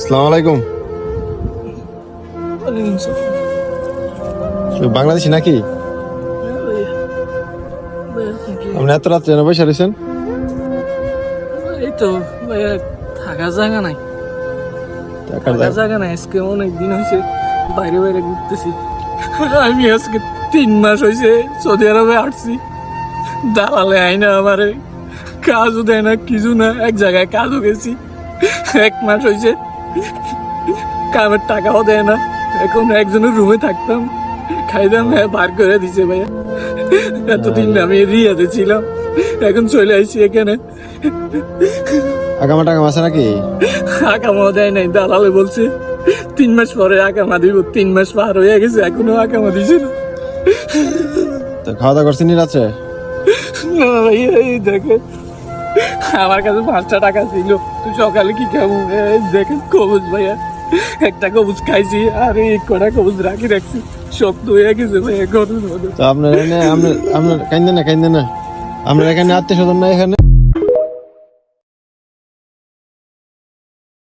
আসসালামু আলাইকুম। বাংলাদেশি নাকি? আপনি এত রাত্রে এনে বসে রয়েছেন? এই তো ভাইয়া থাকার জায়গা নাই, থাকার জায়গা নাই। আজকে অনেকদিন হয়েছে বাইরে বাইরে ঘুরতেছি। আমি আজকে 3 মাস হয়েছে সৌদি আরবে আসছি। দালালে আইনা আমারে কাজও দেয় না, কিছু না। এক জায়গায় কাজও গেছি, 1 মাস হয়েছে কামের টাকাও দেয় না। এখন একজনের রুমে থাকতাম, খাইতাম, বার করে দিছে ভাইয়া। এতদিন আমি রিয়াতে ছিলাম, এখন চলে আসছি এখানে। আগামা টাকা আছে নাকি? আকামা দেয় নাই, দালালে বলছে 3 মাস পরে আকামা দিব। 3 মাস পার হয়ে গেছে, এখনো আকামা দিছে না। তো খাওয়া দাওয়া করছেন রাত্রে? না ভাইয়া, এই দেখে আমার কাছে 5টা টাকা ছিল, তুই সকালে কি খাবো? দেখেন কবুজ ভাইয়া, একটা কবুজ খাইছি আর এই কটা কবুজ রাখছি, শক্ত হয়ে গেছে ভাইয়া ঘরের মধ্যে। তো আপনার এখানে আপনার কাইন্দেন না আপনার এখানে আত্মীয় স্বজন না এখানে?